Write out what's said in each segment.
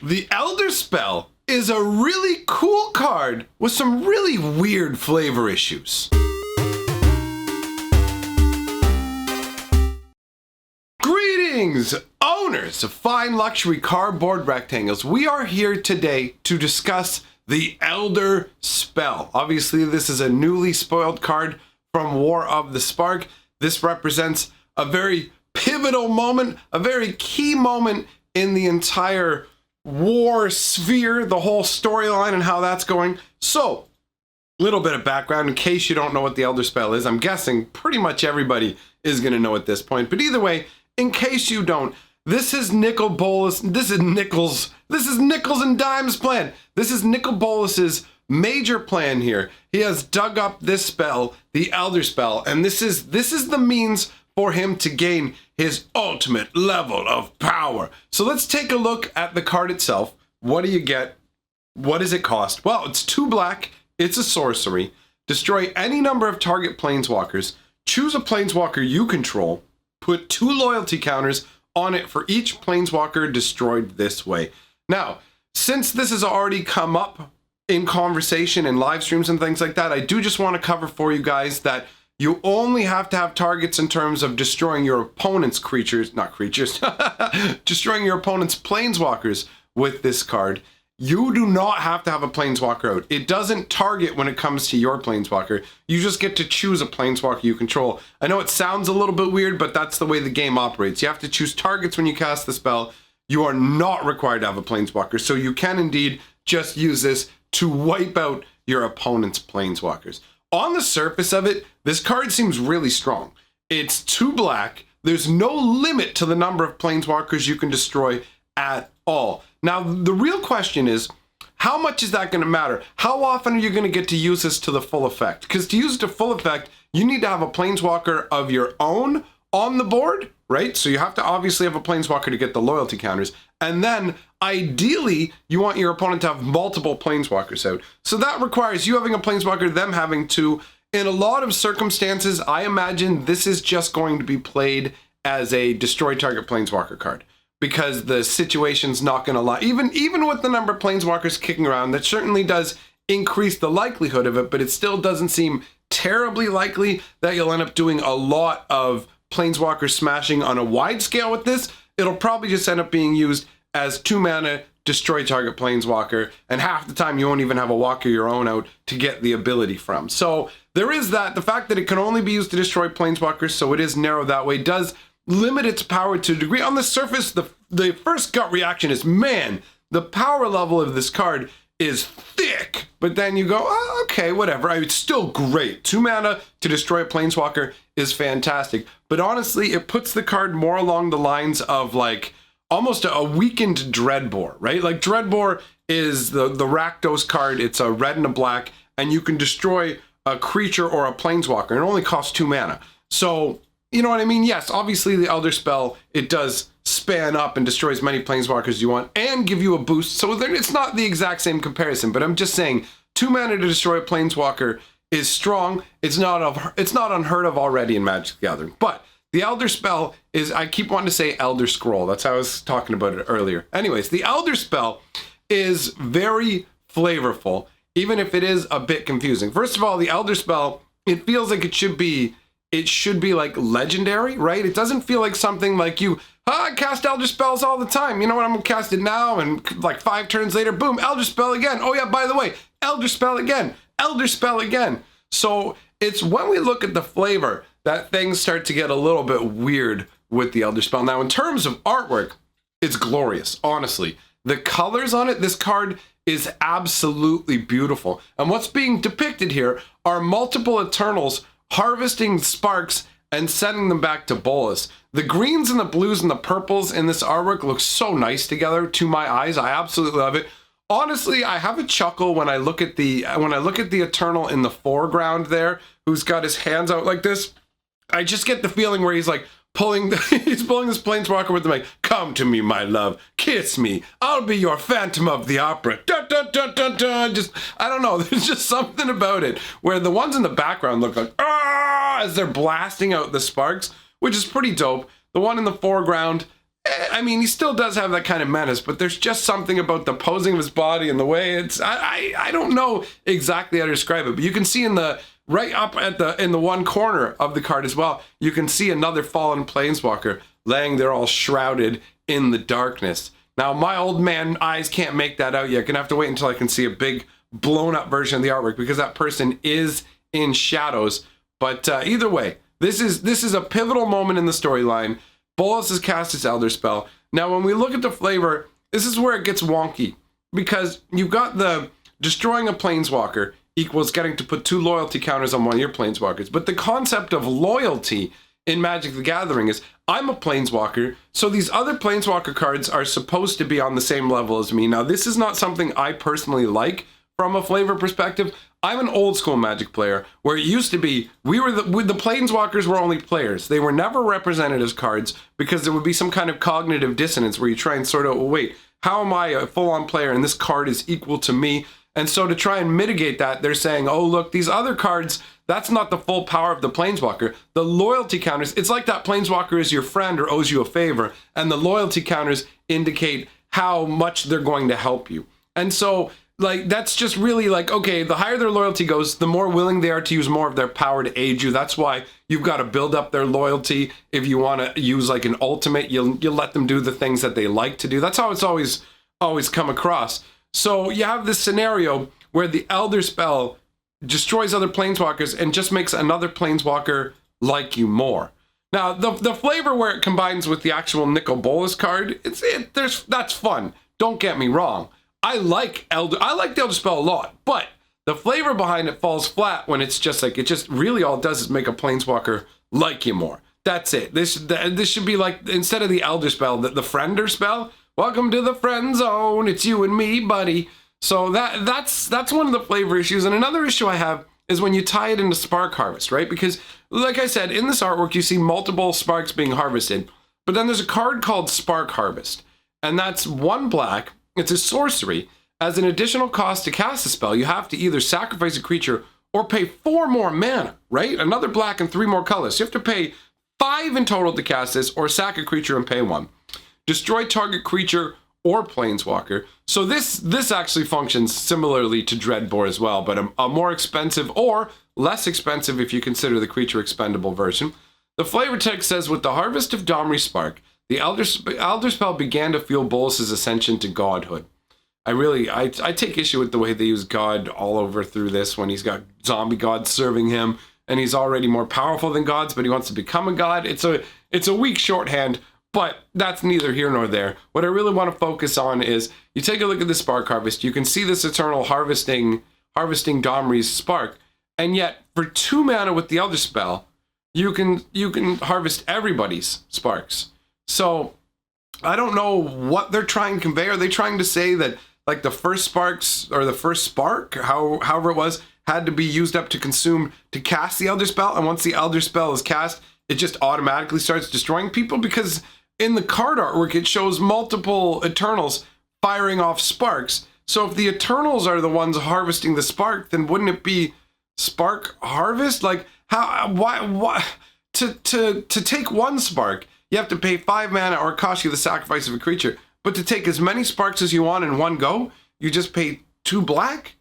The Elder Spell is a really cool card with some really weird flavor issues. Greetings, owners of fine luxury cardboard rectangles. We are here today to discuss the Elder Spell. Obviously, this is a newly spoiled card from War of the Spark. This represents a very pivotal moment, a very key moment in the entire war sphere, the whole storyline and how that's going. So, little bit of background in case you don't know what the Elder Spell is. I'm guessing pretty much everybody is going to know at this point. But either way, in case you don't, this is Nicol Bolas. This is Nicol's and Dime's plan. This is Nicol Bolas's major plan here. He has dug up this spell, the Elder Spell, and this is the means for him to gain his ultimate level of power. So let's take a look at the card itself. What do you get? What does it cost? Well, it's 2 black. It's a sorcery. Destroy any number of target planeswalkers. Choose a planeswalker you control. Put 2 loyalty counters on it for each planeswalker destroyed this way. Now, since this has already come up in conversation and live streams and things like that, I do just want to cover for you guys that you only have to have targets in terms of destroying your opponent's destroying your opponent's planeswalkers with this card. You do not have to have a planeswalker out. It doesn't target when it comes to your planeswalker. You just get to choose a planeswalker you control. I know it sounds a little bit weird, but that's the way the game operates. You have to choose targets when you cast the spell. You are not required to have a planeswalker, so you can indeed just use this to wipe out your opponent's planeswalkers. On the surface of it, this card seems really strong. It's 2 black. There's no limit to the number of planeswalkers you can destroy at all. Now, the real question is, how much is that going to matter? How often are you going to get to use this to the full effect? Because to use it to full effect, you need to have a planeswalker of your own on the board, right? So you have to obviously have a planeswalker to get the loyalty counters. And then, ideally, you want your opponent to have multiple planeswalkers out. So that requires you having a planeswalker, them having 2. In a lot of circumstances, I imagine this is just going to be played as a destroy target planeswalker card, because the situation's not going to lie. Even with the number of planeswalkers kicking around, that certainly does increase the likelihood of it, but it still doesn't seem terribly likely that you'll end up doing a lot of planeswalker smashing on a wide scale with this. It'll probably just end up being used as 2 mana, destroy target planeswalker, and half the time you won't even have a walker your own out to get the ability from. So there is that. The fact that it can only be used to destroy planeswalkers, so it is narrow that way, does limit its power to a degree. On the surface, the first gut reaction is, man, the power level of this card is thick. But then you go, oh, okay, whatever. It's still great. 2 mana to destroy a planeswalker is fantastic. But honestly, it puts the card more along the lines of like almost a weakened Dreadbore, right? Like Dreadbore is the Rakdos card. It's a red and a black, and you can destroy a creature or a planeswalker. It only costs 2 mana. So, you know what I mean? Yes, obviously the Elder Spell, it does span up and destroy as many planeswalkers as you want and give you a boost. So it's not the exact same comparison, but I'm just saying 2 mana to destroy a planeswalker is strong. It's not unheard of already in Magic the Gathering. But the Elder Spell is, I keep wanting to say Elder Scroll. That's how I was talking about it earlier. Anyways, the Elder Spell is very flavorful, even if it is a bit confusing. First of all, the Elder Spell, it feels like it should be like legendary, right? It doesn't feel like something like I cast Elder Spells all the time. You know what? I'm gonna cast it now, and like 5 turns later, boom, Elder Spell again. Oh yeah, by the way, Elder Spell again, Elder Spell again. So it's when we look at the flavor that things start to get a little bit weird with the Elder Spell. Now, in terms of artwork, it's glorious, honestly. The colors on it, this card is absolutely beautiful. And what's being depicted here are multiple Eternals harvesting sparks and sending them back to Bolas. The greens and the blues and the purples in this artwork look so nice together to my eyes. I absolutely love it. Honestly, I have a chuckle when I look at the Eternal in the foreground there, who's got his hands out like this. I just get the feeling where he's like he's pulling this planeswalker with him, like, come to me, my love, kiss me, I'll be your Phantom of the Opera. Dun, dun, dun, dun, dun. Just, I don't know, there's just something about it where the ones in the background look like, as they're blasting out the sparks, which is pretty dope. The one in the foreground I mean, he still does have that kind of menace, but there's just something about the posing of his body and the way it's, I don't know exactly how to describe it, but you can see in the, right up at in the one corner of the card as well, you can see another fallen planeswalker laying there all shrouded in the darkness. Now, my old man eyes can't make that out yet. Gonna have to wait until I can see a big blown up version of the artwork because that person is in shadows. But either way, this is a pivotal moment in the storyline. Bolas has cast his Elder Spell. Now, when we look at the flavor, this is where it gets wonky because you've got the destroying a planeswalker equals getting to put 2 loyalty counters on one of your planeswalkers. But the concept of loyalty in Magic the Gathering is I'm a planeswalker, so these other planeswalker cards are supposed to be on the same level as me. Now, this is not something I personally like from a flavor perspective. I'm an old school Magic player where it used to be the planeswalkers were only players. They were never represented as cards because there would be some kind of cognitive dissonance where you try and sort of, well, wait, how am I a full-on player and this card is equal to me? And so to try and mitigate that, they're saying, oh, look, these other cards, that's not the full power of the planeswalker. The loyalty counters, it's like that planeswalker is your friend or owes you a favor, and the loyalty counters indicate how much they're going to help you. And so, like, that's just really like, okay, the higher their loyalty goes, the more willing they are to use more of their power to aid you. That's why you've got to build up their loyalty. If you want to use like an ultimate, you'll let them do the things that they like to do. That's how it's always come across. So you have this scenario where the Elder Spell destroys other planeswalkers and just makes another planeswalker like you more. Now, the flavor where it combines with the actual Nicol Bolas card, that's fun. Don't get me wrong. I like the Elder Spell a lot, but the flavor behind it falls flat when it's just like, it just really all it does is make a planeswalker like you more. That's it. This should be like, instead of the Elder Spell, the Friender Spell. Welcome to the friend zone. It's you and me, buddy. So that's one of the flavor issues. And another issue I have is when you tie it into Spark Harvest, right? Because like I said, in this artwork, you see multiple sparks being harvested, but then there's a card called Spark Harvest, and that's 1 black. It's a sorcery. As an additional cost to cast a spell, you have to either sacrifice a creature or pay 4 more mana, right? Another black and 3 more colors. So you have to pay 5 in total to cast this, or sack a creature and pay 1. Destroy target creature or planeswalker. So this actually functions similarly to Dreadbore as well, but a more expensive or less expensive if you consider the creature expendable version. The flavor text says, with the harvest of Domri Spark, the Elder Spell began to fuel Bolas' ascension to godhood. I take issue with the way they use God all over through this when he's got zombie gods serving him and he's already more powerful than gods, but he wants to become a god. It's a weak shorthand, but that's neither here nor there. What I really want to focus on is you take a look at the Spark Harvest. You can see this eternal harvesting Domri's Spark, and yet for 2 mana with the Elder Spell, you can harvest everybody's sparks. So I don't know what they're trying to convey. Are they trying to say that like the first sparks or the first spark, however it was, had to be used up to consume to cast the Elder Spell, and once the Elder Spell is cast, it just automatically starts destroying people? Because in the card artwork, it shows multiple Eternals firing off sparks. So if the Eternals are the ones harvesting the spark, then wouldn't it be Spark Harvest? Like, why to take 1 spark, you have to pay 5 mana or it costs you the sacrifice of a creature. But to take as many sparks as you want in one go, you just pay 2 black?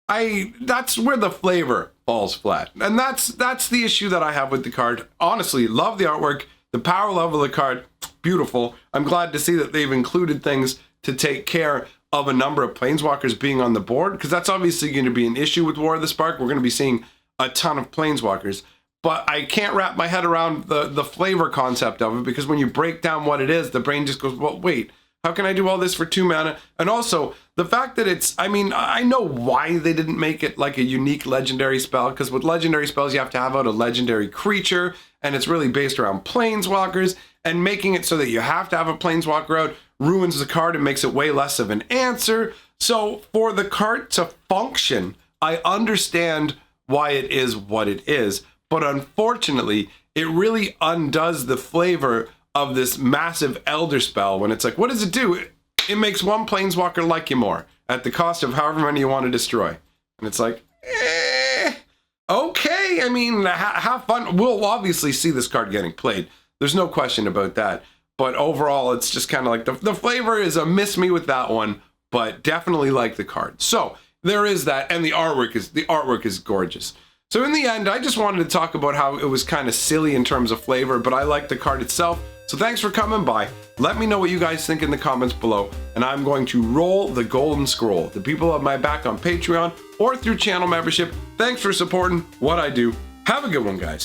That's where the flavor falls flat. And that's the issue that I have with the card. Honestly, love the artwork, the power level of the card, beautiful. I'm glad to see that they've included things to take care of a number of planeswalkers being on the board, because that's obviously going to be an issue with War of the Spark. We're going to be seeing a ton of planeswalkers. But I can't wrap my head around the flavor concept of it, because when you break down what it is, the brain just goes, well, wait, how can I do all this for 2 mana? And also, the fact that I know why they didn't make it like a unique legendary spell, because with legendary spells, you have to have out a legendary creature, and it's really based around planeswalkers, and making it so that you have to have a planeswalker out ruins the card and makes it way less of an answer. So for the card to function, I understand why it is what it is, but unfortunately, it really undoes the flavor of this massive Elder Spell when it's like, what does it do? It makes 1 planeswalker like you more at the cost of however many you want to destroy. And it's like, okay, I mean, have fun. We'll obviously see this card getting played. There's no question about that. but overall, it's just kind of like the flavor is a miss me with that one, but definitely like the card. So there is that, and the artwork is gorgeous. So in the end, I just wanted to talk about how it was kind of silly in terms of flavor, but I like the card itself. So thanks for coming by. Let me know what you guys think in the comments below, and I'm going to roll the golden scroll. The people have my back on Patreon or through channel membership. Thanks for supporting what I do. Have a good one, guys.